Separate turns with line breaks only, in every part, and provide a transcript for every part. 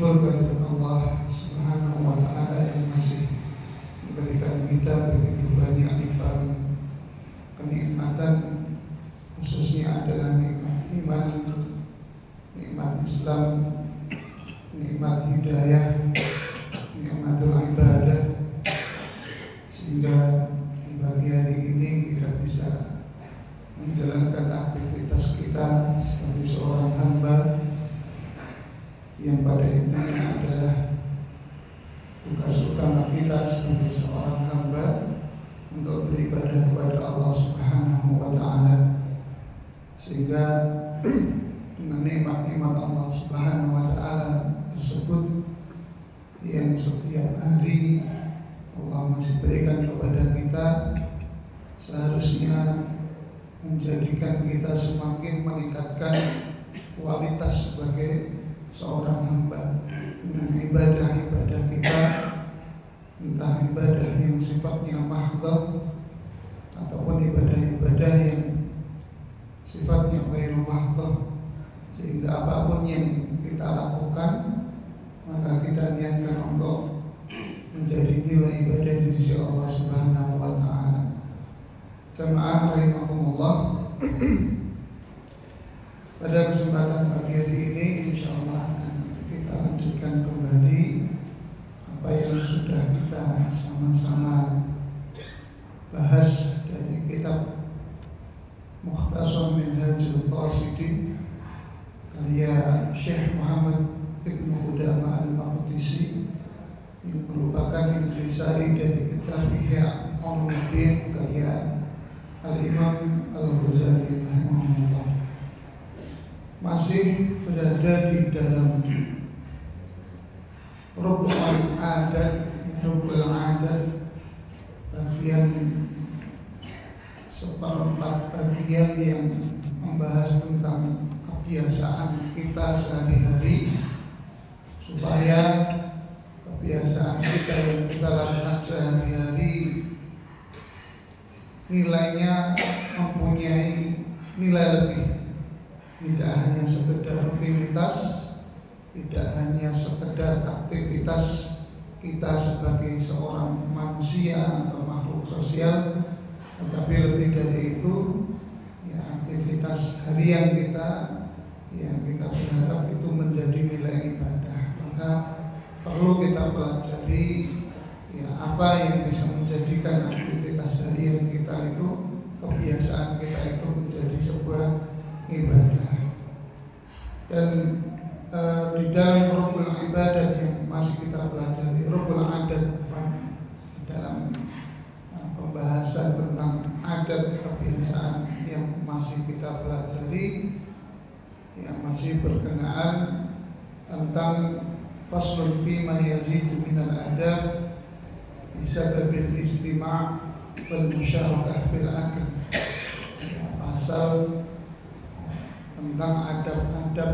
syukur kepada Allah Subhanahu wa Ta'ala yang masih memberikan kita begitu banyak kenikmatan, khususnya adalah nikmat iman, nikmat Islam, nikmat hidayah, nikmatul ibadah, sehingga di pagi hari ini kita bisa menjalankan aktivitas kita sebagai seorang hamba yang pada intinya adalah tugas utama kita sebagai seorang hamba untuk beribadah kepada Allah Subhanahu wa Ta'ala, sehingga dengan nikmat-nikmat Allah Subhanahu wa Ta'ala tersebut yang setiap hari Allah masih berikan kepada kita, seharusnya menjadikan kita semakin meningkatkan kualitas sebagai seorang hamba dengan ibadah-ibadah kita, entah ibadah yang sifatnya mahdhah ataupun ibadah-ibadah yang sifatnya ghairu mahdhah, sehingga apapun yang kita lakukan maka kita niatkan untuk menjadi nilai ibadah di sisi Allah Subhanahu wa Ta'ala. Jamaah rahimakumullah, pada kesempatan pagi hari ini insyaallah akan kita lanjutkan kembali apa yang sudah kita sama-sama bahas dari kitab Mukhtasar Minhajul Qasidin karya Syekh Muhammad Ibnu Qudamah Al-Maqdisi, yang merupakan intisari dari kitab Ihya Ulumuddin karya Al-Imam Al-Ghazali rahimahullah. Masih berada di dalam Rubul Adat, bagian seperempat bagian yang membahas tentang kebiasaan kita sehari-hari, supaya kebiasaan kita yang kita lakukan sehari-hari nilainya mempunyai nilai lebih, tidak hanya sekedar rutinitas, tidak hanya sekedar aktivitas kita sebagai seorang manusia atau makhluk sosial, tetapi lebih dari itu ya aktivitas harian kita yang kita berharap itu menjadi nilai ibadah. Maka perlu kita pelajari ya apa yang bisa menjadikan aktivitas harian kita itu, kebiasaan kita itu menjadi sebuah ibadah. Dan di dalam rukul ibadah yang masih kita pelajari, rukul adat, dalam pembahasan tentang adat kebiasaan yang masih kita pelajari, yang masih berkenaan tentang faslun fima yazidu minal adab bisababil istima' wal musyarakah fil akal, ya, pasal tentang adab-adab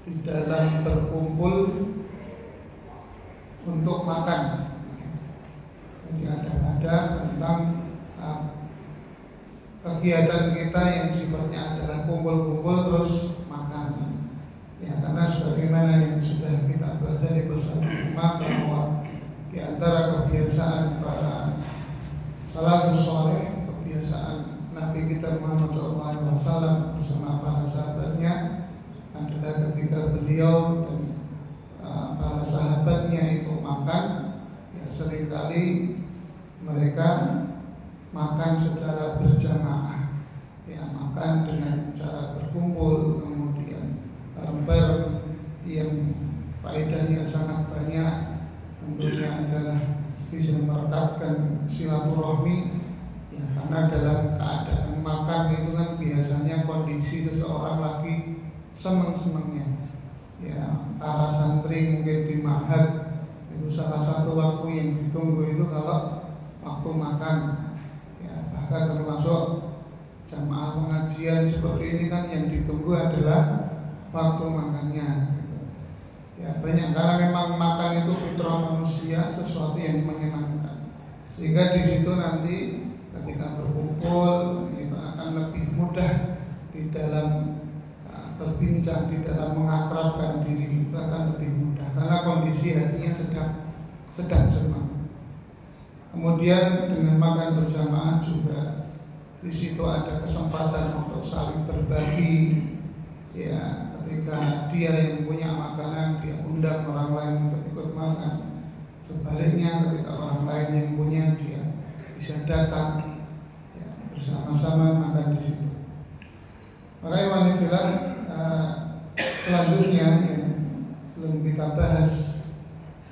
di dalam berkumpul untuk makan. Jadi adab-adab tentang kegiatan kita yang sifatnya adalah kumpul-kumpul terus makan. Ya, karena sebagaimana yang sudah kita pelajari bersama-sama bahwa di antara kebiasaan para salafus saleh, kebiasaan Nabi kita Muhammad SAW bersama para sahabatnya adalah ketika beliau dan para sahabatnya itu makan, ya seringkali mereka makan secara berjamaah, ya makan dengan cara berkumpul, kemudian bareng-bareng, yang faedahnya sangat banyak, tentunya adalah bisa merekatkan silaturahmi, ya karena dalam keadaan makan itu kan biasanya kondisi seseorang lagi senang-senangnya. Ya, para santri mungkin di ma'had itu salah satu waktu yang ditunggu itu kalau waktu makan. Ya, bahkan termasuk jamaah pengajian seperti ini kan yang ditunggu adalah waktu makannya. Gitu. Ya, banyak karena memang makan itu fitrah manusia, sesuatu yang menyenangkan. Sehingga di situ nanti ketika berkumpul itu akan lebih mudah di dalam berbincang lincah di dalam mengakrabkan diri itu akan lebih mudah karena kondisi hatinya sedang senang. Kemudian dengan makan berjamaah juga di situ ada kesempatan untuk saling berbagi. Ya, ketika dia yang punya makanan dia undang orang lain untuk ikut makan. Sebaliknya ketika orang lain yang punya dia bisa datang ya, bersama-sama makan di situ. Makanya wanifilah selanjutnya yang belum kita bahas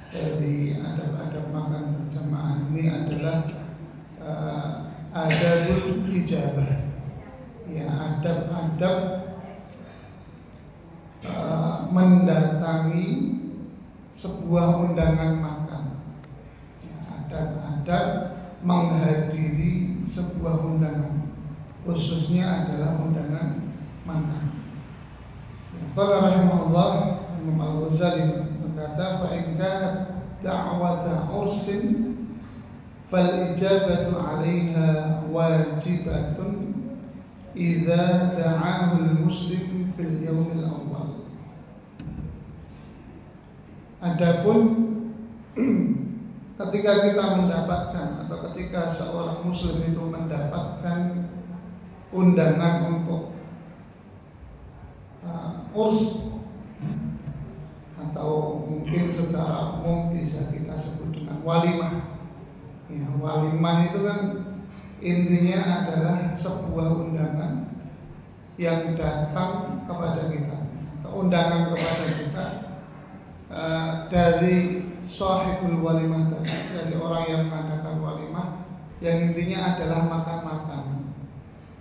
dari adab-adab makan berjamaah ini adalah adabul ijabah. Ya, adab-adab mendatangi sebuah undangan makan. Ya, adab-adab menghadiri sebuah undangan, khususnya adalah undangan makan. Qala rahimahullah, Imam Al-Ghazali berkata, fa in kanat da'wata ursin fal ijabatu 'alaiha wajibatun idza da'ahu al-muslim fil yawm al-awwal. Adapun ketika kita mendapatkan atau ketika seorang muslim itu mendapatkan undangan untuk urs atau mungkin secara umum bisa kita sebut dengan walimah. Ya, walimah itu kan intinya adalah sebuah undangan yang datang kepada kita atau undangan kepada kita dari sahibul walimah tadi, dari orang yang mengadakan walimah, yang intinya adalah makan-makan.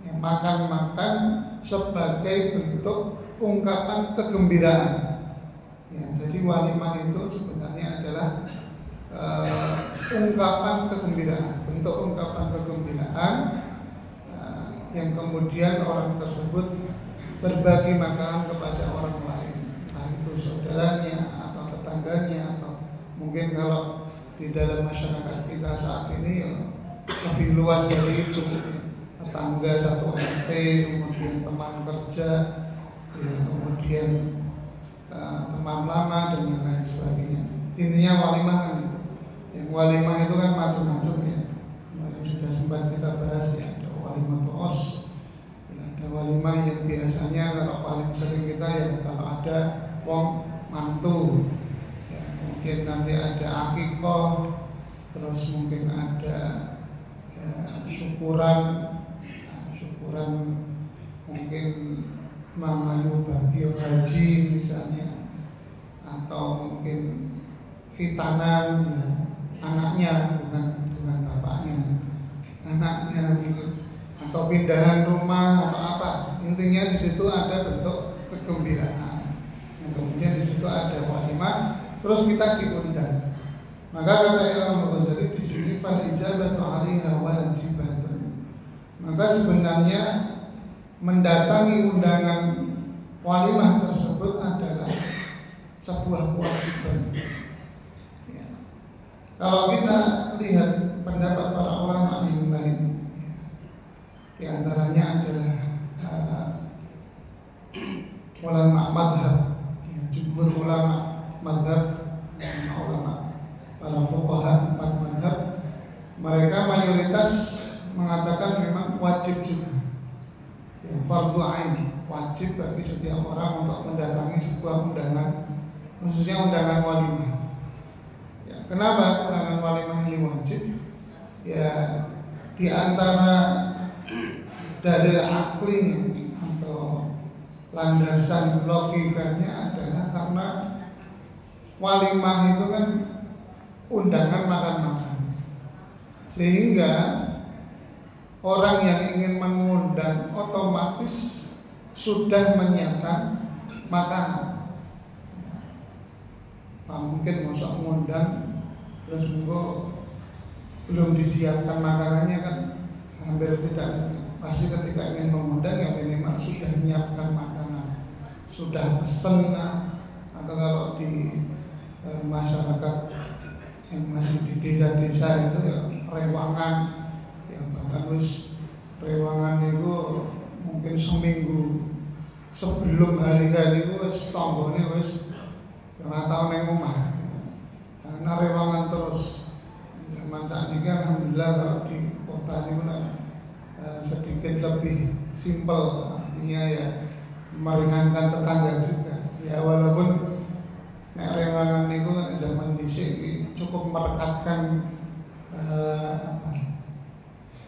Ya, makan-makan sebagai bentuk ungkapan kegembiraan. Ya, jadi walimah itu sebenarnya adalah ungkapan kegembiraan, bentuk ungkapan kegembiraan yang kemudian orang tersebut berbagi makanan kepada orang lain, entah itu saudaranya atau tetangganya atau mungkin kalau di dalam masyarakat kita saat ini ya, lebih luas dari itu, tetangga satu RT, kemudian teman kerja, ya, kemudian teman lama dan yang lain sebagainya. Intinya walimah kan itu. Yang walimah itu kan macam-macam ya. Kemarin sudah sempat kita bahas ya, ada walimah urs, ya, ada walimah yang biasanya kalau paling sering kita ya kalau ada wong mantu, ya, mungkin nanti ada akikoh, terus mungkin ada ya, syukuran mungkin mengayu bagi haji misalnya, atau mungkin khitanan ya, anaknya bukan bapaknya, anaknya gitu, atau pindahan rumah atau apa, intinya di situ ada bentuk kegembiraan. Yang kemudian di situ ada walimah, terus kita diundang. Maka kata Imam Ghazali di sini fal ijabatu 'alaiha wajibatun. Maka sebenarnya mendatangi undangan walimah tersebut adalah sebuah kewajiban. Ya. Kalau kita lihat pendapat para ulama yang lain, di antaranya adalah ulama madhab, ya, jumhur ulama madhab, ulama para fuqaha 4 madhab, mereka mayoritas mengatakan memang wajib juga. Fardhu ain, wajib bagi setiap orang untuk mendatangi sebuah undangan, khususnya undangan walimah. Ya, kenapa undangan walimah ini wajib? Ya, di antara dalil aklinya atau landasan logikanya adalah karena walimah itu kan undangan makan-makan, sehingga orang yang ingin mengundang otomatis sudah menyiapkan makanan. Nah, mungkin masuk mengundang terus belum disiapkan makanannya kan hampir tidak. Pasti ketika ingin mengundang ya minimal sudah menyiapkan makanan, sudah pesen, atau kalau di masyarakat yang masih di desa-desa itu ya rewangan. Bahkan rewangan itu mungkin seminggu sebelum sebelum hari-hari itu wis tanggane wis ora tau ning omah. Ana rewangan terus. Zaman sakniki alhamdulillah kalau di kota ini sedikit lebih simpel, artinya ya meringankan tetangga juga. Ya walaupun nek rewangan niku kan zaman dhisik cukup merekatkan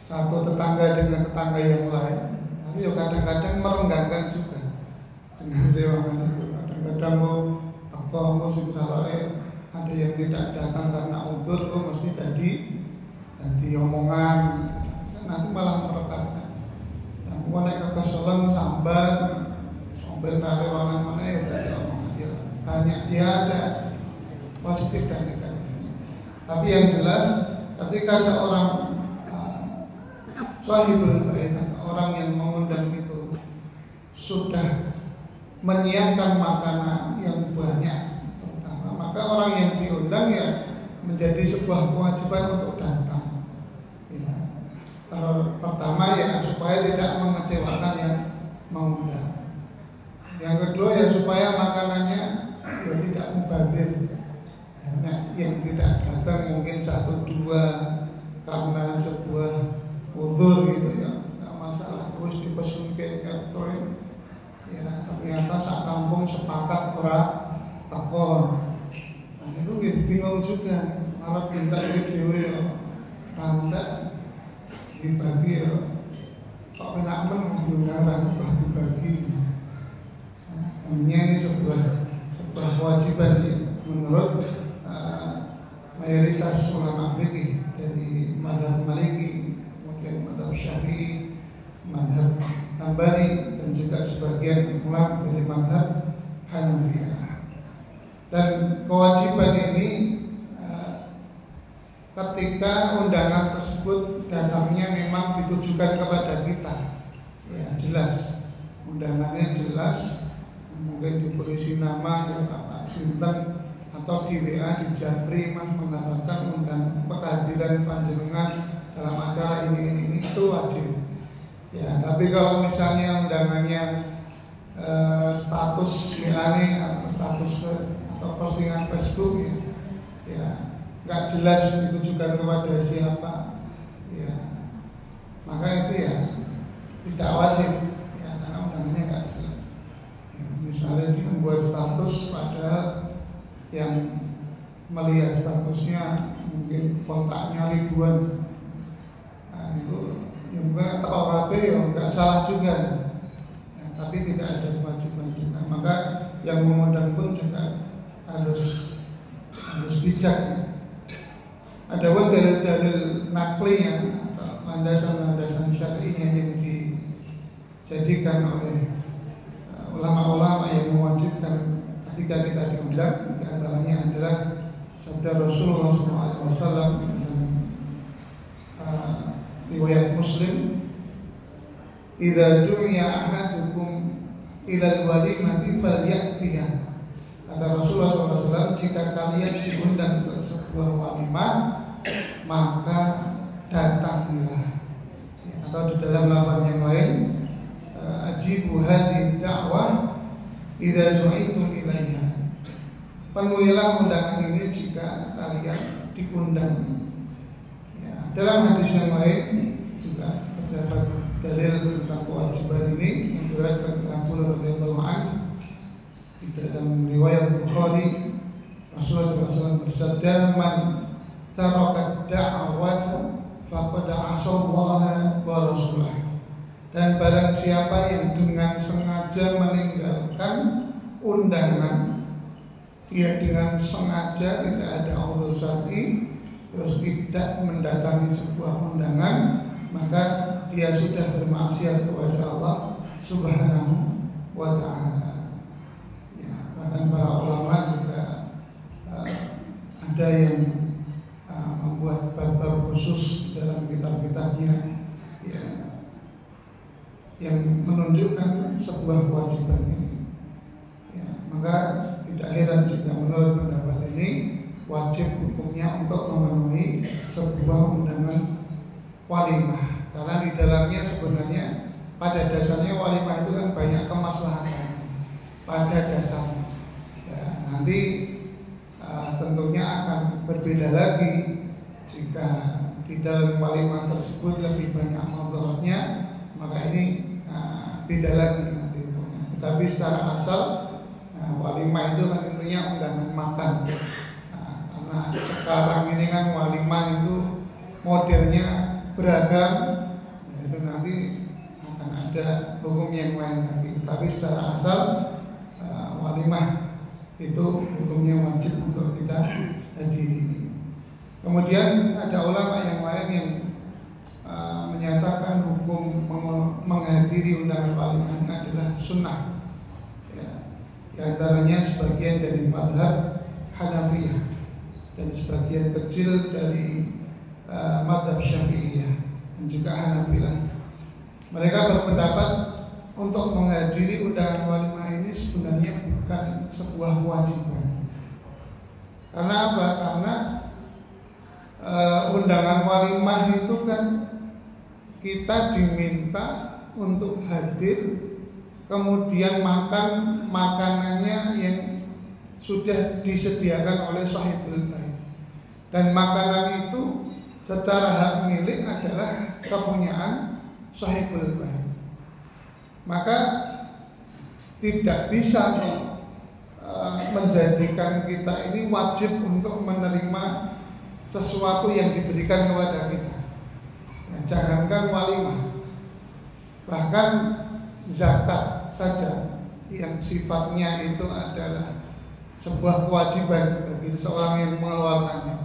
satu tetangga dengan tetangga yang lain. Tapi ya kadang-kadang merenggangkan juga dengan rewangan itu. Kadang-kadang mau misalnya ada yang tidak datang karena udzur, mesti ganti omongan, nanti malah merekatkan. Yang mau naik kekesalan sambat, sambil narik rewangan mana ya tadi omongan dia. Banyak dia ada positif dan negatifnya. Tapi yang jelas ketika seorang sahibul bait, orang yang mengundang itu sudah menyiapkan makanan yang banyak, maka orang yang diundang ya menjadi sebuah kewajiban untuk datang. Ya. Pertama ya supaya tidak mengecewakan yang mengundang. Yang kedua ya supaya makanannya ya tidak mubazir. Karena yang tidak datang mungkin 1-2 karena sebuah udzur gitu ya, nggak masalah. Terus dipesun ke katro ya, ternyata sak kampung sepakat ora takon. Itu bingung juga, malah minta dewe rantak dibagi kok enak menunjukkan rantak dibagi. Ini sebuah kewajiban ya, menurut mayoritas ulama fikih dari mazhab Maliki, kemudian mazhab Syafi'i, mazhab Hambali, dan juga sebagian ulama dari mazhab Hanafiyah. Dan kewajiban ini ketika undangan tersebut datangnya memang ditujukan kepada kita, ya jelas undangannya jelas, mungkin ditulis nama ya Pak Sinten atau di WA di Japri Mas mengharapkan undang kehadiran panjenengan dalam acara ini itu wajib. Ya, tapi kalau misalnya undangannya status WA atau status atau postingan Facebook ya nggak jelas ditujukan kepada siapa, ya maka itu ya tidak wajib ya, karena undangannya nggak jelas. Ya, misalnya dia membuat status padahal yang melihat statusnya mungkin kontaknya ribuan, nah, itu ya mungkin atau OKP ya nggak salah juga ya, tapi tidak ada kewajiban juga. Maka yang mengundang pun juga harus bijak ya. Ada dalil-dalil naklinya atau landasan-landasan syar'inya yang dijadikan oleh ulama-ulama yang mewajibkan ketika kita diundang. Di antaranya adalah sabda Rasulullah SAW dan riwayat Muslim, "Idza du'iya ahadukum ila al-walimati falyatiha." Kata Rasulullah SAW, jika kalian diundang ke sebuah walimah, maka datangilah. Ya, atau di dalam lafaz yang lain, ajibu hadhihi da'wah idza du'itum ilaiha. Penuhilah undangan ini jika kalian diundang. Ya, dalam hadis yang lain juga terdapat dalil tentang kewajiban ini yang diriwayatkan oleh Abu Hurairah radhiyallahu anhu. Di dalam riwayat Bukhari, Rasulullah SAW bersabda, "Man taraka da'wata faqad 'asallaha wa rasulahu." Dan barang siapa yang dengan sengaja meninggalkan undangan, dia dengan sengaja tidak ada uzur syar'i, terus tidak mendatangi sebuah undangan, maka dia sudah bermaksiat kepada Allah Subhanahu wa ta'ala. Dan para ulama juga ada yang membuat bab-bab khusus dalam kitab-kitabnya ya, yang menunjukkan sebuah kewajiban ini. Ya, maka tidak heran jika menurut pendapat ini wajib hukumnya untuk memenuhi sebuah undangan walimah, karena di dalamnya sebenarnya pada dasarnya walimah itu kan banyak kemaslahatan. sama. Ya, nanti tentunya akan berbeda lagi jika di dalam walimah tersebut lebih banyak mudaratnya, maka ini beda lagi nanti hukumnya. Tetapi secara asal walimah itu kan tentunya undangan makan. Karena sekarang ini kan walimah itu modelnya beragam, itu nanti akan ada hukum yang lain lagi. Tapi secara asal walimah itu hukumnya wajib untuk kita hadiri. Kemudian ada ulama yang lain yang menyatakan hukum menghadiri undangan walimah adalah sunnah. Di antaranya sebagian dari mazhab Hanafiyah dan sebagian kecil dari mazhab Syafi'iyah dan juga Hanabilah. Mereka berpendapat untuk menghadiri undangan walimah ini sebenarnya bukan sebuah kewajiban. Karena apa? Karena undangan walimah itu kan kita diminta untuk hadir, kemudian makan makanannya yang sudah disediakan oleh sahibul bait. Dan makanan itu secara hak milik adalah kepunyaan sahibul bait. Maka tidak bisa menjadikan kita ini wajib untuk menerima sesuatu yang diberikan kepada kita. Jangankan walimah, bahkan zakat saja yang sifatnya itu adalah sebuah kewajiban bagi seseorang yang mengeluarkannya.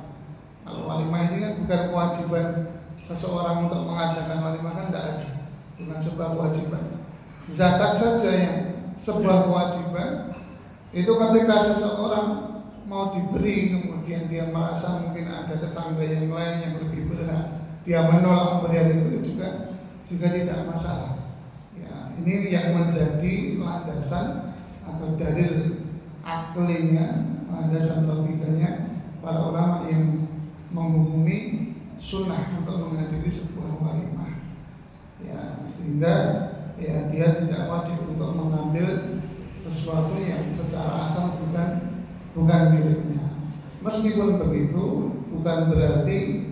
Kalau walimah ini kan bukan kewajiban seseorang untuk mengadakan walimah, kan tidak ada, bukan sebuah kewajiban. Zakat saja yang sebuah kewajiban, itu ketika seseorang mau diberi, kemudian dia merasa mungkin ada tetangga yang lain yang lebih berhak, dia menolak pemberian itu juga tidak masalah. Ya, ini yang menjadi landasan atau dalil aklinya, landasan logikanya para ulama yang menghukumi sunnah untuk menghadiri sebuah walimah. Ya, sehingga ya dia tidak wajib untuk mengambil sesuatu yang secara asal bukan miliknya. Meskipun begitu, bukan berarti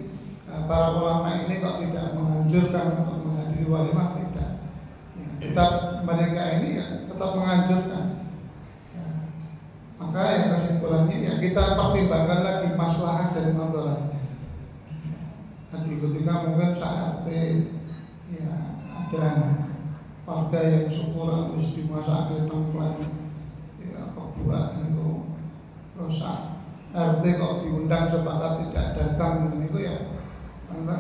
para ulama ini kok tidak menganjurkan untuk menghadiri walimah, tidak. Ya, tetap mereka ini ya tetap menganjurkan. Ya. Maka yang kesimpulannya ya kita pertimbangkan lagi maslahat dan mudaratnya. Tadi ketika mungkin saat ya ada warga yang syukuran terus dimasakin tengklan, ya kok buat itu rusak. RT kok diundang sepakat tidak datang itu ya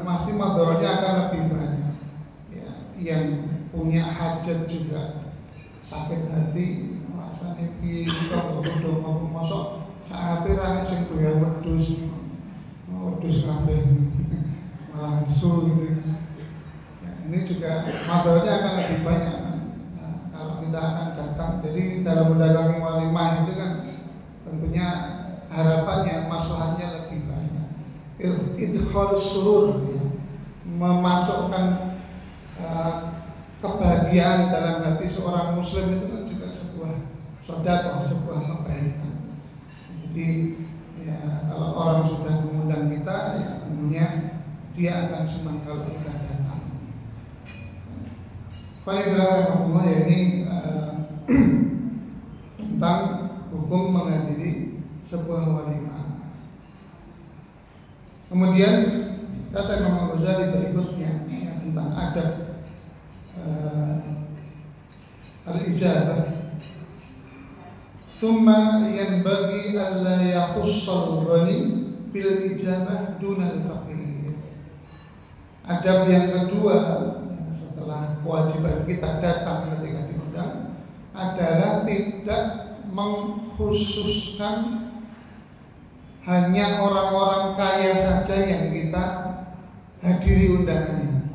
pasti mudaratnya akan lebih banyak. Ya, yang punya hajat juga sakit hati, merasa piye kok udah mau masuk saate ra sing doyan wedhus kabeh langsung gitu. Ya, ini juga mudaratnya akan lebih banyak kalau kita akan datang. Jadi dalam mendatangi walimah itu kan tentunya harapannya maslahatnya lebih banyak. Idkhalus surur, ya, memasukkan kebahagiaan dalam hati seorang muslim itu kan juga sebuah sedekah, sebuah kebaikan. Jadi ya kalau orang sudah mengundang kita, ya tentunya dia akan senang kalau kita datang. Alhamdulillah ya, ini tentang hukum menghadiri sebuah walimah. Kemudian kata Imam Ghazali berikutnya ya, tentang adab al-ijabah. Tsumma yanbaghi alla yakhussal ghani bil ijabah dunal faqir. Adab yang kedua setelah kewajiban kita datang ketika diundang adalah tidak mengkhususkan hanya orang-orang kaya saja yang kita hadiri undangannya,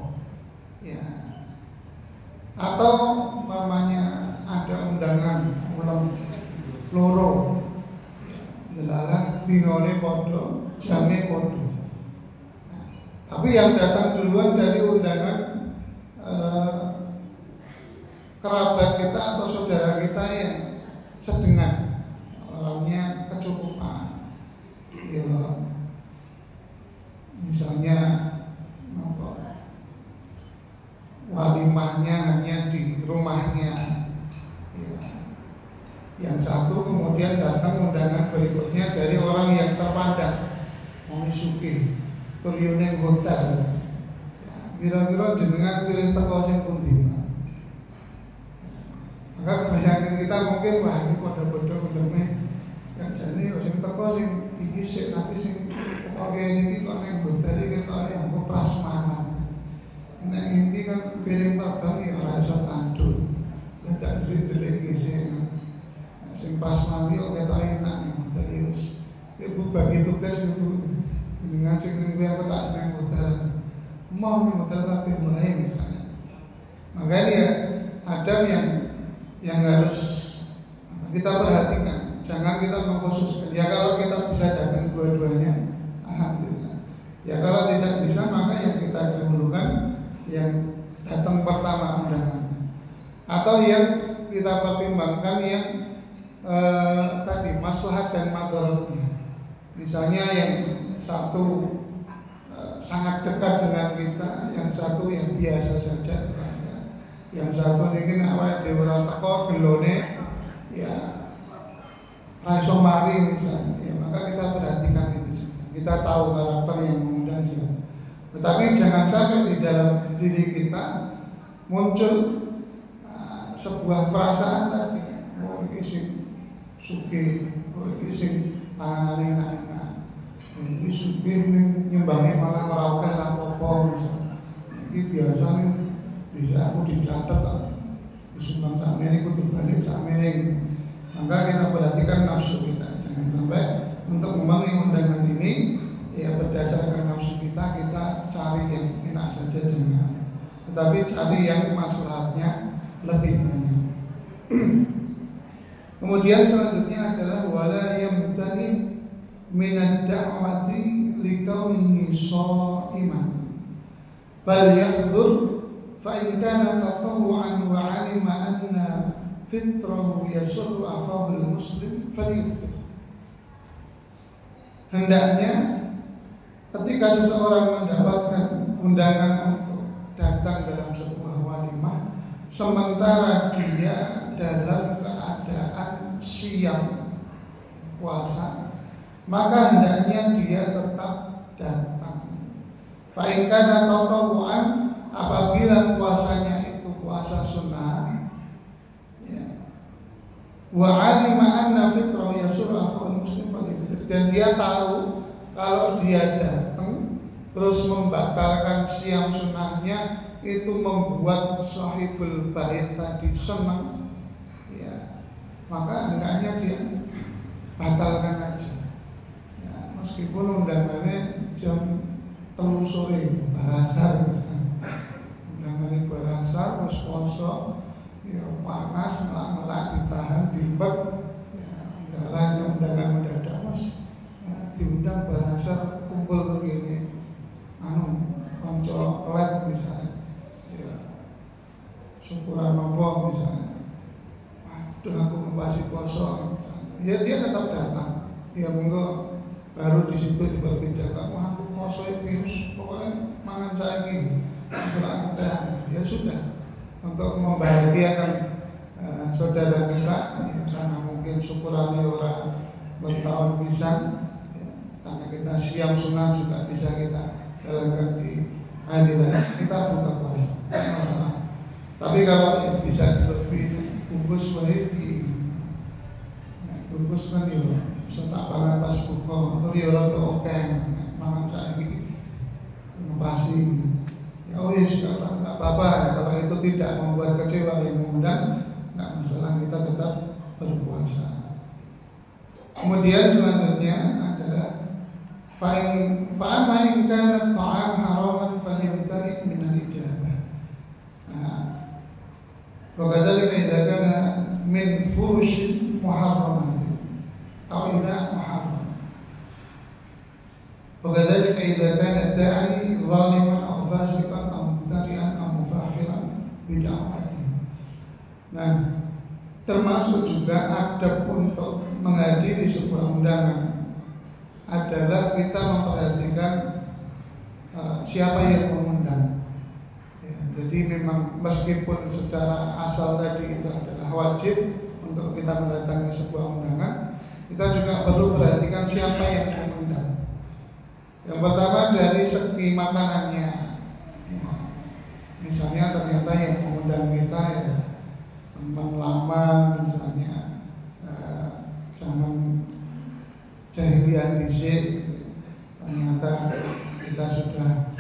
ya. Atau mamanya ada undangan ulang loro, delalah dinone podo, jame podo. Tapi yang datang duluan dari undangan kerabat kita atau saudara kita yang sedengan, orangnya kecukupan. Ya, misalnya walimahnya hanya di rumahnya, ya. Yang satu kemudian datang undangan berikutnya dari orang yang terpandang, mau sugih, turyuning hotel. Ya, kira-kira jenengan pilih teko sing pundi? Maka kebanyakan kita mungkin wah ini pada-pada bener yang jadi sing teko sing iki sik tapi sing teko kene iki kok ning hotel iki ketok yang prasmanan. Nek ini kan piring terbang ya ora iso tandul. Tidak delik-delik sing prasmanan kok ketok enak ning hotel wis. Ibu bagi tugas ibu dengan sing ning aku tak nang hotel. Mau ning hotel kabeh wae misalnya. Makanya ya ada yang harus kita perhatikan. Jangan kita mengkhususkan. Ya kalau kita bisa datang dua-duanya, alhamdulillah. Ya kalau tidak bisa maka yang kita dahulukan yang datang pertama undangannya. Atau yang kita pertimbangkan yang tadi maslahat dan madaratnya. Misalnya yang satu sangat dekat dengan kita, yang satu yang biasa saja. Yang satu mungkin awake dhewe ora teko gelone ya ra iso mari misalnya, ya maka kita perhatikan itu juga. Kita tahu karakter yang mengundang siapa. Tetapi jangan sampai di dalam diri kita muncul sebuah perasaan tadi, oh iki sing sugih, oh iki sing pangane enak-enak. Iki sugih ning nyembange malah ora akeh apa-apa misalnya. Iki biasane bisa aku dicatat disumbang sakmene kudu balik sakmene gitu. Maka kita perhatikan nafsu kita, jangan sampai untuk memenuhi undangan ini ya berdasarkan nafsu kita cari yang enak saja jangan, tetapi cari yang maslahatnya lebih banyak. Kemudian selanjutnya adalah wala yamtani minad da'wati liqaunihi sha'iman bal yahdhur fa in kana tatawwu'an wa 'alima anna fitrahu yasurru akhahu al-muslim falyuftir. Hendaknya ketika seseorang mendapatkan undangan untuk datang dalam sebuah walimah sementara dia dalam keadaan siap puasa, maka hendaknya dia tetap datang. Fa in kana tatawwu'an, apabila puasanya itu puasa sunnah, ya, wa 'alima anna fitrahu yasurru akhahu muslim falyuftir, dan dia tahu kalau dia datang terus membatalkan siam sunnahnya itu membuat sahibul bait tadi senang, ya, maka hendaknya dia batalkan aja, ya, meskipun undangannya jam 3 sore barasar misalnya, undangannya barasar terus poso, ya, panas ngelak-ngelak ditahan diempet, ya, hanya undangan mendadak mas, ya, diundang barasar kumpul begini, konco kelet misalnya, ya, syukuran nopo misalnya, aduh aku masih poso misalnya, ya dia tetap datang, ya monggo baru di situ diperbincangkan, wah aku poso virus, pokoknya mangan saya gini, ya sudah, untuk membahagiakan saudara kita, ya, karena mungkin syukurannya orang bertahun bisa, ya, karena kita siam sunnah juga bisa kita jalankan di hari lain, kita buka puasa, tidak masalah. Tapi kalau ya, bisa dilebih bungkus baik di bungkus kan ya, tak pangan pas buka, atau ya orang tuh oke, mangan saya ini ngepasi. Ya oh ya sudah, nggak apa-apa ya, kalau itu tidak membuat kecewa yang mengundang, nggak masalah, kita tetap berpuasa. Kemudian selanjutnya adalah fa'ama in kana ta'am haraman falyamtani min al-ijabah. Wa kadzalika idza kana min furush muharramatin aw ina muharram. Wa kadzalika idza kana da'i zaliman aw fasiqan aw mubtadi'an aw mufakhiran bi da'watihi. Nah, termasuk juga adab untuk menghadiri sebuah undangan adalah kita memperhatikan siapa yang mengundang. Ya, jadi memang meskipun secara asal tadi itu adalah wajib untuk kita mendatangi sebuah undangan, kita juga perlu perhatikan siapa yang mengundang. Yang pertama dari segi makanannya. Ya, misalnya ternyata yang mengundang kita ya teman lama, misalnya zaman jahiliyah dhisik, ternyata kita sudah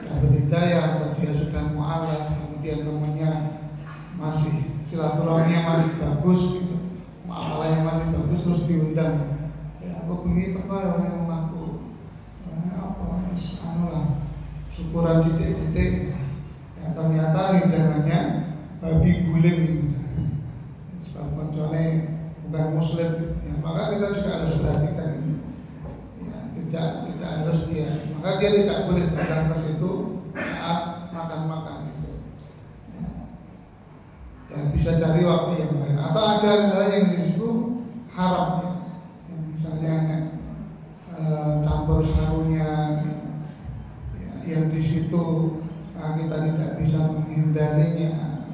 dapat hidayah atau dia sudah mu'alaf, kemudian temannya masih silaturahminya masih bagus gitu, muamalahnya masih bagus, terus diundang. Ya aku begitu kok yang aku anu lah syukuran sidik-sidik. Ya ternyata hidangannya babi guling, sebab konconya bukan muslim. Ya, maka kita juga harus perhatikan ini. Ya, tidak harus dia. Maka dia tidak boleh datang ke situ saat makan-makan itu. Ya, bisa cari waktu yang lain. Atau ada hal yang di situ haram, ya. Misalnya campur sarunya, ya, yang di situ kita tidak bisa menghindarinya.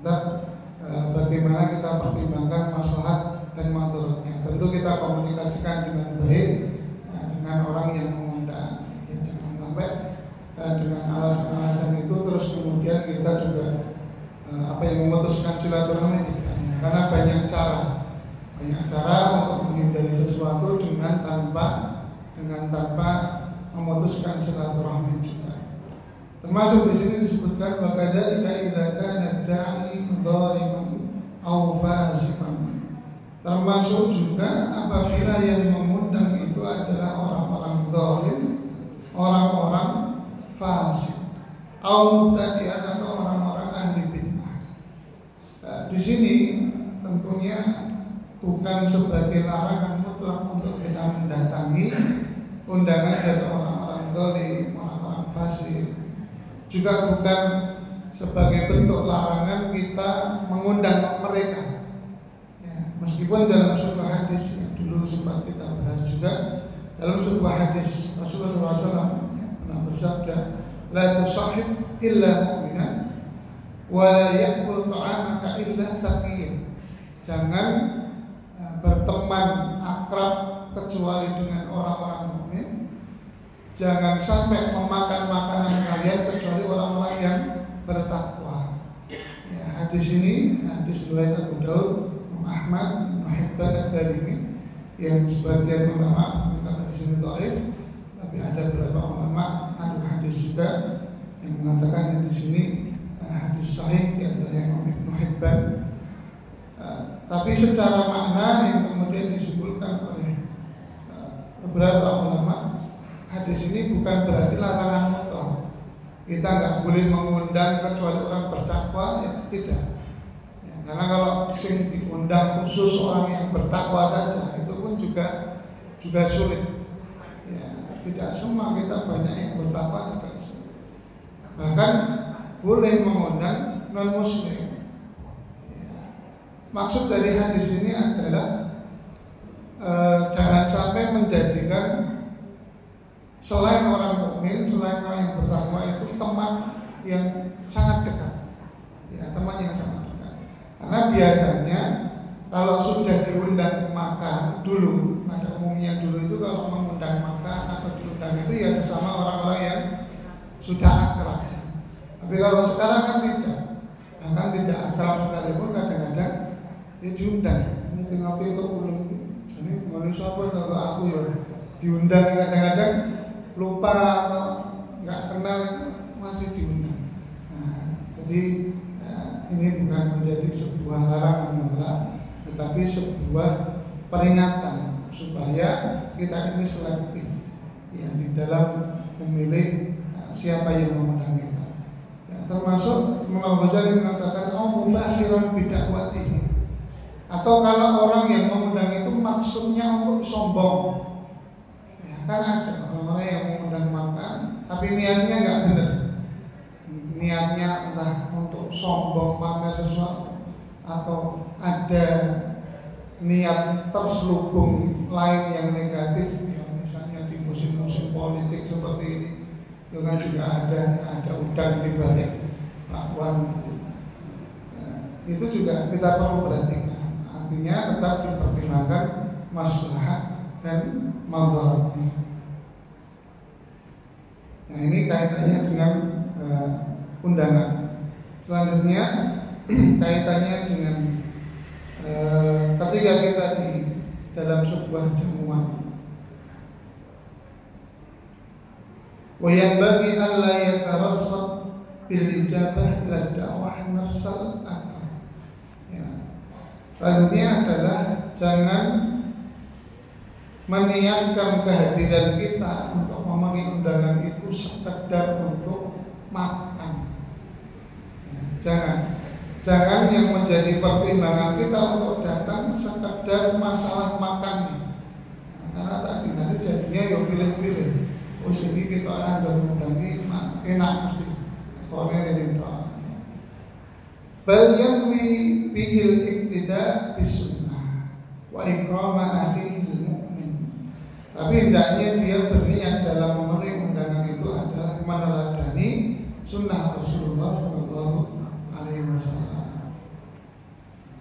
Ya. Bagaimana kita pertimbangkan maslahat dan madaratnya. Tentu kita komunikasikan dengan baik dengan orang yang mengundang. Ya, jangan sampai dengan alasan-alasan itu terus kemudian kita juga yang memutuskan silaturahmi tidak. Karena banyak cara untuk menghindari sesuatu dengan tanpa memutuskan silaturahmi juga. Termasuk di sini disebutkan wakadzalika idza kana da'i dhaliman aw fasiqan. Termasuk juga apabila yang mengundang itu adalah orang-orang zalim, orang-orang fasik, atau mubtadi'ah atau orang-orang ahli bid'ah. Di sini tentunya bukan sebagai larangan mutlak untuk kita mendatangi undangan dari orang-orang zalim, orang-orang fasik. Juga bukan sebagai bentuk larangan kita mengundang mereka. Meskipun dalam sebuah hadis yang dulu sempat kita bahas juga, dalam sebuah hadis Rasulullah SAW pernah bersabda, la tusahib illa mu'minan wa la yakul ta'amaka illa taqiyyin. Jangan berteman akrab kecuali dengan orang-orang mukmin. Jangan sampai memakan makanan kalian kecuali orang-orang yang bertakwa. Ya, hadis ini hadis riwayat Abu Daud, Ahmad, Muhibban ad-Darimi, yang sebagian ulama mengatakan di sini dhaif, tapi ada beberapa ulama ahli hadis juga yang mengatakan yang di sini hadis sahih, di antaranya Ibnu Hibban. Tapi secara makna yang kemudian disebutkan oleh beberapa ulama, hadis ini bukan berarti larangan mutlak. Kita nggak boleh mengundang kecuali orang bertakwa, ya tidak. Karena kalau sing diundang khusus orang yang bertakwa saja, itu pun juga sulit. Ya, tidak semua, kita banyak yang bertakwa juga sulit. Bahkan boleh mengundang non muslim. Ya. Maksud dari hadis ini adalah jangan sampai menjadikan selain orang mukmin, selain orang yang bertakwa itu teman yang sangat dekat. Ya, teman yang sangat dekat. Karena biasanya kalau sudah diundang makan dulu, pada umumnya dulu itu kalau mengundang makan atau diundang itu ya sesama orang-orang yang sudah akrab. Tapi kalau sekarang kan tidak, bahkan tidak akrab sekalipun kadang-kadang dia diundang. Mungkin waktu itu belum, jadi manusia apa kalau aku ya diundang, kadang-kadang lupa atau nggak kenal itu masih diundang. Nah, jadi ini bukan menjadi sebuah larangan mutlak, tetapi sebuah peringatan supaya kita ini selektif ya di dalam memilih siapa yang mengundang kita. Ya, termasuk Imam Ghazali mengatakan mufakhiran bidakwatihi, atau kalau orang yang mengundang itu maksudnya untuk sombong. Ya, kan ada orang-orang yang mengundang makan tapi niatnya nggak benar. Niatnya entah untuk sombong, pamer sesuatu, atau ada niat terselubung lain yang negatif, ya misalnya di musim-musim politik seperti ini, itu kan juga ada udang di balik bakwan. Itu juga kita perlu perhatikan. Artinya tetap dipertimbangkan maslahat dan madaratnya. Nah, ini kaitannya dengan undangan. Selanjutnya kaitannya dengan ketika kita di dalam sebuah jamuan. Wa yanbaghi alla yatarassab bil ijabah ila da'wah nafsal akal. Ya. Selanjutnya adalah jangan meniatkan kehadiran kita untuk memenuhi undangan itu sekedar untuk makan. Ya, jangan yang menjadi pertimbangan kita untuk datang sekedar masalah makannya. Nah, karena tadi nanti jadinya ya pilih-pilih. Oh sini kita ada mengundangi enak mesti. Korea ini doa. Bal yanwi bihil iktida bisunnah wa ikrama akhihi mu'min. Tapi hendaknya dia berniat dalam memenuhi undangan itu adalah meneladani sunnah Rasulullah SAW.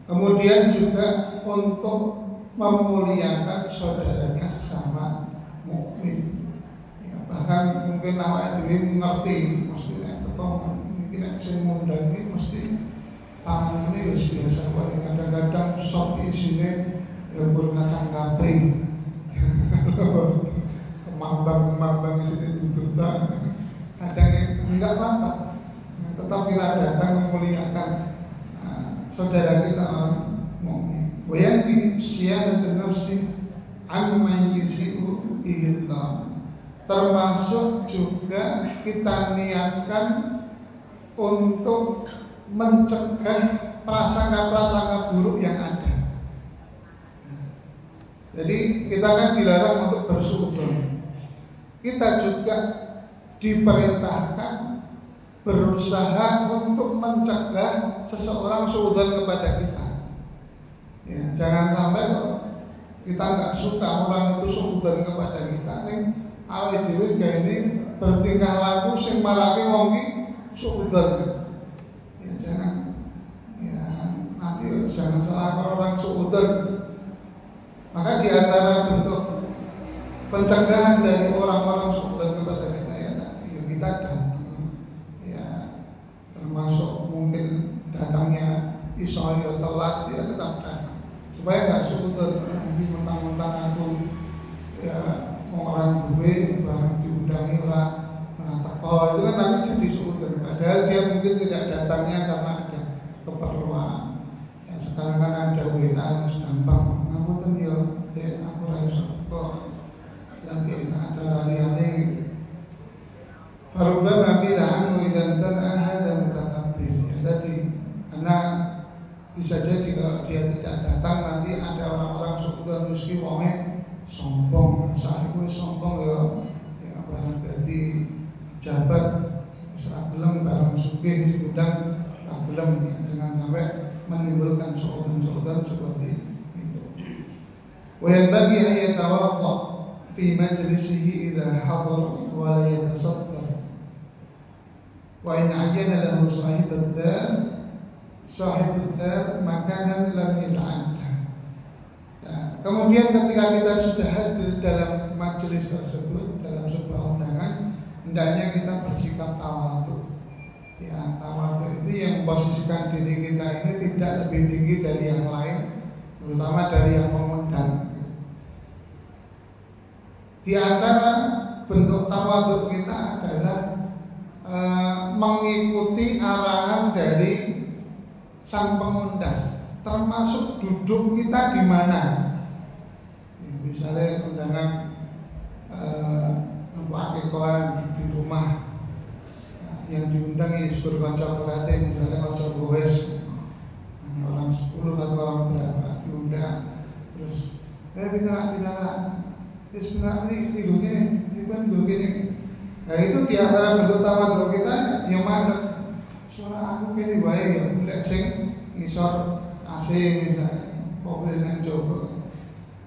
Kemudian juga untuk memuliakan saudaranya sesama mukmin. Ya, bahkan mungkin awak dhewe ngerti mesti nek teko iki nek sing ngundangi mesti pangan ini biasa wae. Kadang-kadang sop isine ya kacang kapri. Kemambang isine tututan. Kadang enggak apa-apa. Tetap kita datang memuliakan saudara kita orang mukmin. Wa yanbi siyadatun nafsi amma yusi'u ihillah. Termasuk juga kita niatkan untuk mencegah prasangka-prasangka buruk yang ada. Jadi kita kan dilarang untuk bersuudzon. Kita juga diperintahkan berusaha untuk mencegah seseorang suudzon kepada kita. Ya, jangan sampai kita nggak suka orang itu suudzon kepada kita. Nih, awake dhewe ini bertingkah laku sing marake wong iki suudzon. Ya jangan, ya nanti jangan salah orang suudzon. Maka di antara bentuk pencegahan dari orang-orang suudzon kepada kita ya kita datang. Termasuk mungkin datangnya isoyo telat dia tetap datang supaya nggak suudzon nanti mentang-mentang aku ya orang gue barang diundangi orang teko itu kan nanti jadi suudzon padahal dia mungkin tidak datangnya karena ada keperluan. Ya sekarang kan ada WA gampang ngapunten yo aku ra iso kok lagi acara liyane gitu. Farubama bila anu idan tan'ahada mutakabbir. Jadi karena bisa jadi kalau dia tidak datang nanti ada orang-orang suudzon rezeki wonge sombong. Saya gue sombong ya barang dadi jabat ora gelem barang sugih diundang ora gelem. Jangan sampai menimbulkan suudzon seperti itu. Wa yanbaghi an yatawadda fi majlisihi idza hadar wa la yatasaddar. Wa in ayyana lahu sahibud dar makanan lam yata'adda. Nah, kemudian ketika kita sudah hadir dalam majelis tersebut dalam sebuah undangan, hendaknya kita bersikap tawadhu. Ya, tawadhu itu yang memposisikan diri kita ini tidak lebih tinggi dari yang lain, terutama dari yang mengundang. Di antara bentuk tawadhu kita adalah mengikuti arahan dari sang pengundang, termasuk duduk kita di mana. Ya, misalnya undangan akikohan di rumah, yang diundang ya berkonco keratin, misalnya konco goes, orang 10 atau orang berapa diundang, terus bicara bismillah ini gini. Nah itu di antara bentuk tawadhu kita yang mana suara aku kene wae ya golek sing ngisor AC misalnya, mobil yang coba.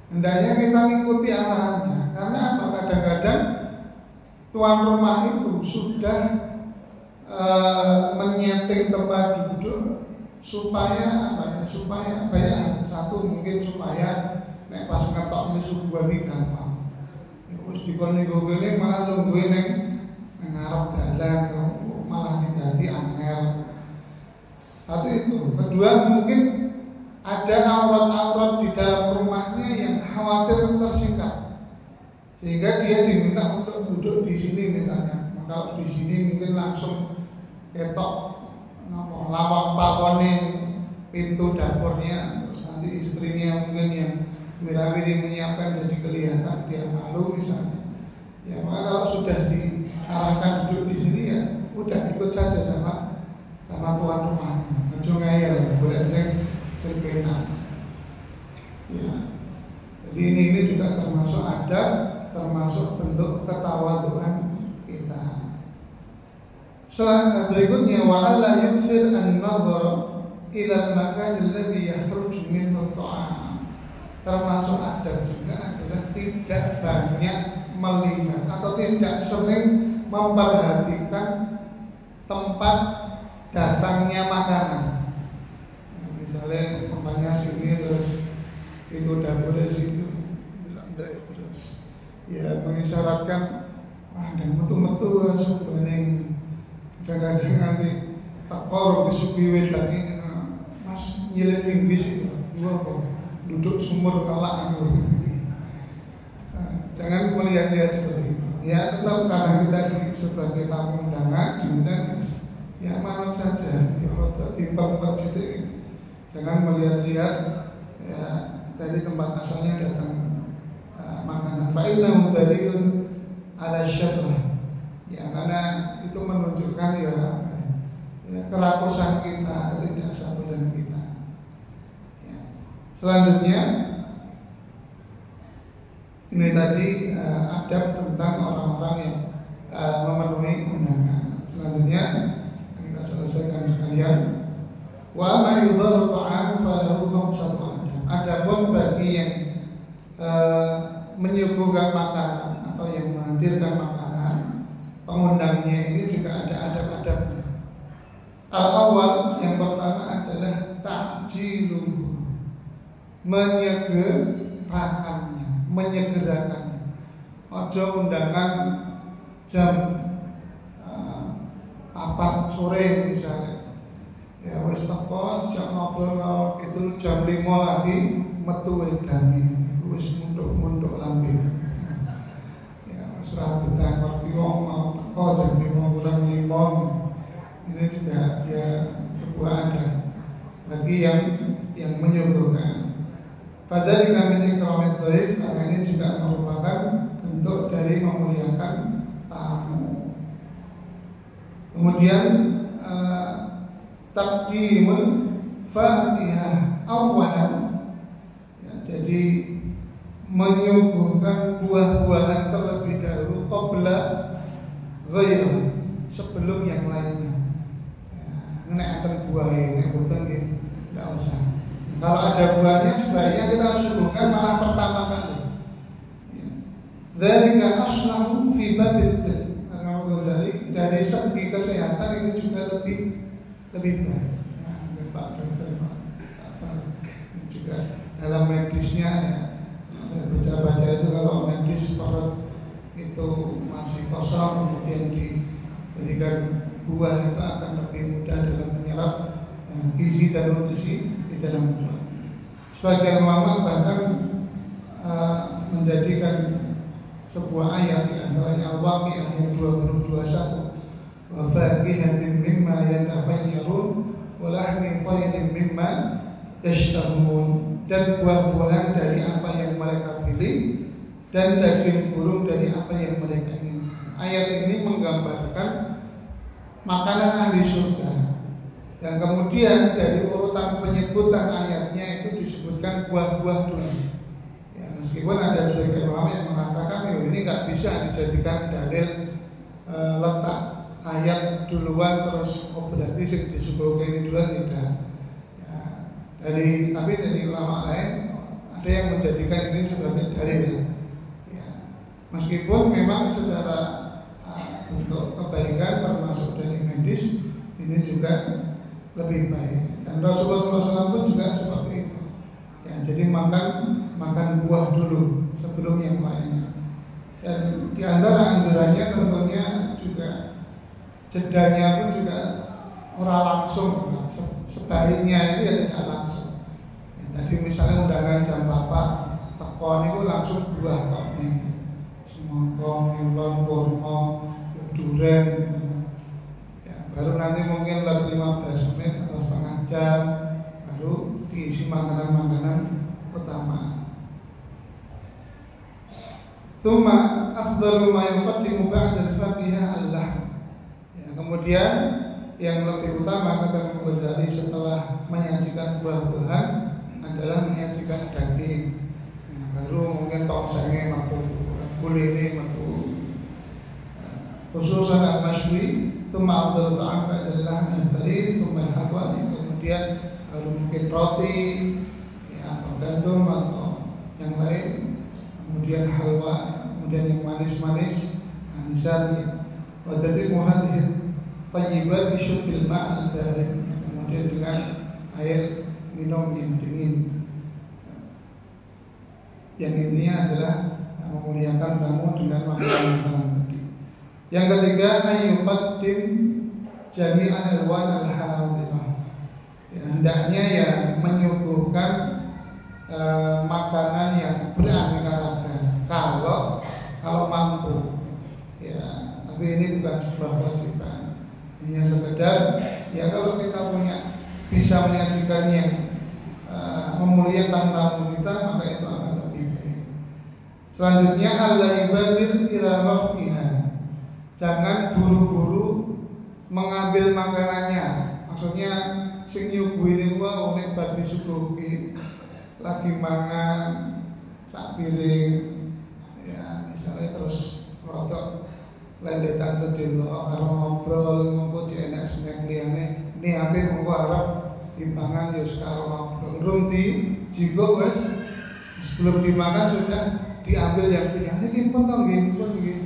Hendaknya kita mengikuti arahannya, karena apa? Kadang-kadang tuan rumah itu sudah menyeting tempat duduk supaya apa ya? Supaya bayar satu mungkin supaya nek pas ngetok sebuah ini gampang. Terus dikon niku kene malah lungguhe ning ngarep dalan malah dadi angel. Satu itu. Kedua mungkin ada aurat-aurat di dalam rumahnya yang khawatir tersingkap, sehingga dia diminta untuk duduk di sini misalnya. Kalau di sini mungkin langsung ketok lawang pakone pintu dapurnya, terus nanti istrinya mungkin yang wirawiri menyiapkan jadi kelihatan dia malu misalnya. Ya maka kalau sudah diarahkan duduk di sini ya udah ikut saja sama tuan rumahnya. Ojo ngeyel, boleh sing penak. Ya. Jadi ini juga termasuk adab, termasuk bentuk ketawaduan kita. Berikutnya wa alla yukthir an-nadhar ila al-makan alladhi yakhruju minhu at-ta'am. Termasuk adab juga adalah tidak banyak melihat atau tidak sering memperhatikan tempat datangnya makanan. Misalnya tempatnya sini terus itu dapurnya situ, terus ya mengisyaratkan ada metu-metu sebenarnya. Kadang-kadang nanti tak korup disuguhi wedan ini, mas nyilih linggis itu, gua kok duduk sumur kalak aku. Jangan melihat-lihat seperti itu. Ya tetap karena kita sebagai tamu undangan diundang, ya manut saja. Ya Allah timbang percitik. Jangan melihat-lihat ya dari tempat asalnya datang makanan. Fa'innahu dalilun ala syarrah. Ya karena itu menunjukkan ya kerakusan kita, ketidaksabaran kita. Ya. Selanjutnya ini tadi adab tentang orang-orang yang memenuhi undangan. Selanjutnya kita selesaikan sekalian. Wa ma yudharu ta'am falahu khamsatu adab. Adapun bagi yang menyuguhkan makanan atau yang menghadirkan makanan, pengundangnya ini juga ada adab-adabnya. Al-awwal yang pertama adalah ta'jilu, menyegerakannya. Ojo undangan jam 4 sore misalnya. Ya wis teko sejak ngobrol itu jam 5 lagi metu wedane wis munduk-munduk lambe. Ya wis ra betah ngerti wong mau teko jam 5 kurang 5. Ini juga ya sebuah adab bagi yang menyuguhkan. Fadzalika min ikramid dhaif, karena ini juga merupakan bentuk dari memuliakan tamu. Kemudian taqdimul Fatihah awalan, ya, jadi menyuguhkan buah-buahan terlebih dahulu qabla ghairah, sebelum yang lainnya. Ya, nek akan buah ini boten nggih enggak usah. Kalau ada buahnya sebaiknya kita suguhkan malah pertama kali. Dzalika aslahu fi babil Ghazali, dari segi kesehatan ini juga lebih baik. Nah, Pak Dokter, Pak ini juga dalam medisnya ya. Saya baca itu kalau medis perut itu masih kosong kemudian diberikan buah itu akan lebih mudah dalam menyerap gizi dan nutrisi di dalam buah. Sebagian ulama bahkan menjadikan sebuah ayat, di antaranya Al-Waqi'ah ayat 20-21, wa faqihatin mimma yatakhayyarun wa lahmi tayrin mimma yashtahun, dan buah-buahan dari apa yang mereka pilih dan daging burung dari apa yang mereka ingin. Ayat ini menggambarkan makanan ahli surga, dan kemudian dari urutan penyebutan ayatnya itu disebutkan buah-buah dulu. Meskipun ada sebagian ulama yang mengatakan ini nggak bisa dijadikan dalil letak ayat duluan terus berarti sing disuguhke ini duluan, tidak. Ya, Tapi dari ulama lain ada yang menjadikan ini sebagai dalil. Ya. Meskipun memang secara untuk kebaikan termasuk dari medis ini juga lebih baik. Dan Rasulullah SAW pun juga seperti itu. Ya, jadi makan buah dulu sebelum yang lainnya. Dan di antara anjurannya tentunya juga jedanya pun juga ora langsung, sebaiknya itu ya tidak langsung. Ya, tadi misalnya undangan jam 4 tekon itu langsung buah tok nih, semangka, melon, kurma, durian. Ya, baru nanti mungkin lebih 15 menit atau setengah jam baru diisi makanan-makanan utama. Tsumma afdalu ma yuqaddimu ba'da al-faqihah al-lahm. Ya, kemudian yang lebih utama kata Ghazali setelah menyajikan buah-buahan adalah menyajikan daging. Ya, baru mungkin tongsenge metu, kuline metu. Khususan al-mashwi, tsumma afdalu ta'am ba'da al-lahm al-tharith, tsumma al-halwa, kemudian baru mungkin roti ya, atau gandum atau yang lain. Kemudian halwa, kemudian yang manis-manis, manisan. Wadati muhadhid tayyibat bisyurbil ma'al barid, kemudian dengan air minum yang dingin. Yang intinya adalah memuliakan tamu dengan makanan tadi. Yang ketiga, ayyuqaddim jami'an alwan al-hadirah. Ya, hendaknya ya menyuguhkan makanan yang beraneka ragam kalau mampu ya, tapi ini bukan sebuah kewajiban, hanya sekedar ya kalau kita bisa menyajikan yang memuliakan tamu kita, maka itu akan lebih baik. Selanjutnya Allah ibadir ila mafkiha, jangan buru-buru mengambil makanannya. Maksudnya sing nyuguhin wae nek bar disuguhi lagi mangan sak piring ya, misalnya terus rotok lendetan sedelo karo ngobrol mengko cek enak snack liyane niate mengko arep dipangan ya karo ngobrol rum di jigo wis sebelum dimakan sudah diambil yang punya niki pun to nggih pun nggih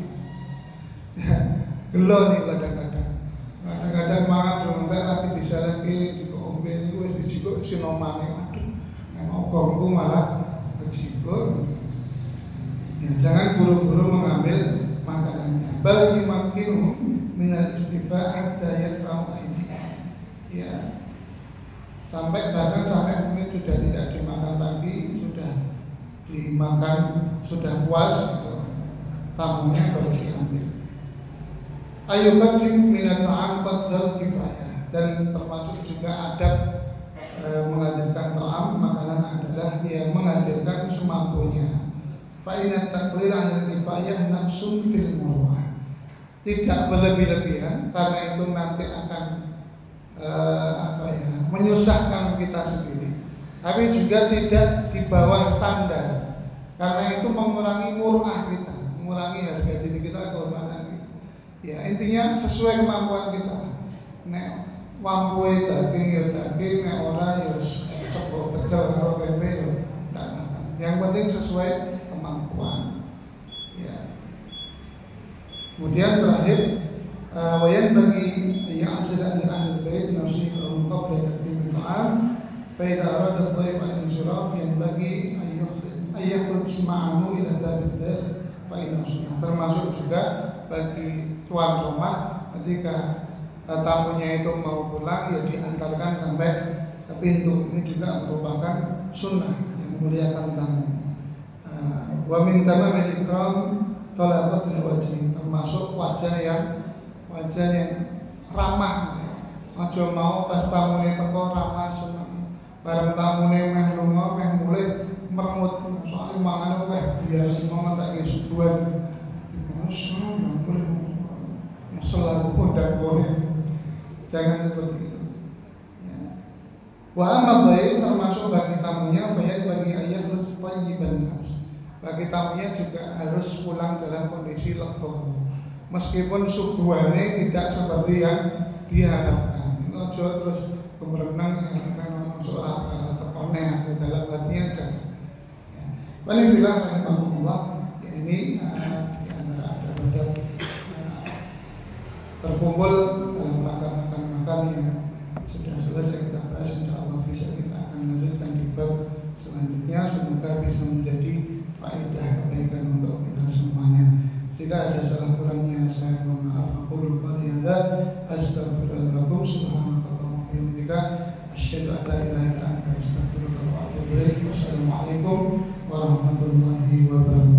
gelo nih kadang-kadang mangan belum lagi bisa lagi juga ombe niku wis dijiko sinomane aduh mau gongku malah kejiko. Ya, jangan buru-buru mengambil makanannya. Bal yumakkinu minal istifa' hatta yarfa'u aydiyah. Ya. Sampai mungkin sudah tidak dimakan lagi, sudah dimakan, sudah puas, tamunya baru diambil. Ayyuqaddim minat ta'am qadral kifayah. Dan termasuk juga adab menghadirkan ta'am makanan adalah yang menghadirkan semampunya. Fa'inat taqlil 'anil kifayah nafsun fil murwah. Tidak berlebih-lebihan karena itu nanti akan menyusahkan kita sendiri. Tapi juga tidak di bawah standar. Karena itu mengurangi murah kita, mengurangi harga diri kita, kehormatan kita. Ya, intinya sesuai kemampuan kita. Nek mampu daging ya daging, nek ora ya sego pecel karo tempe ya ndak apa. Yang penting sesuai kemampuan. Ya. Kemudian terakhir wayan bagi ya'zila li ahli bait nasibahum qabla taqdim al-ta'am fa idza arada ad-dhayf al-insiraf yanbaghi an yakhruj ma'ahu ila bab ad-dar fa inna sunnah. Termasuk juga bagi tuan rumah ketika tamunya itu mau pulang ya diantarkan sampai ke pintu. Ini juga merupakan sunnah yang memuliakan tamu. Wa min tamamil ikram talaqatul wajhi, termasuk wajah yang ramah. Aja mau pas tamune teko ramah seneng, bareng tamune meh lunga meh mulih meremut soal mangan akeh biar semua tak kesubuhan. Selalu undang boleh, jangan seperti itu. Ya. Wa amma dhaif termasuk bagi tamunya bayat bagi ayah harus thayyiban nafs. Bagi tamunya juga harus pulang dalam kondisi lega, meskipun suguhannya tidak seperti yang diharapkan. Ojo terus kemerenang karena masuk akal aneh atau dalam hatinya jangan. Ya. Walhamdulillah rahimahumullah, ya ini di antara adab-adab berkumpul dalam rangka makan-makan yang sudah selesai kita bahas. Insyaallah bisa kita akan lanjutkan di bab selanjutnya. Semoga bisa menjadi faedah kebaikan untuk kita semuanya. Jika ada salah kurangnya saya mohon maaf. Aku lupa hadza astaghfirullahaladzim subhanallah wa bihamdika asyhadu an la ilaha illa anta astaghfiruka wa atubu ilaik. Wassalamualaikum warahmatullahi wabarakatuh.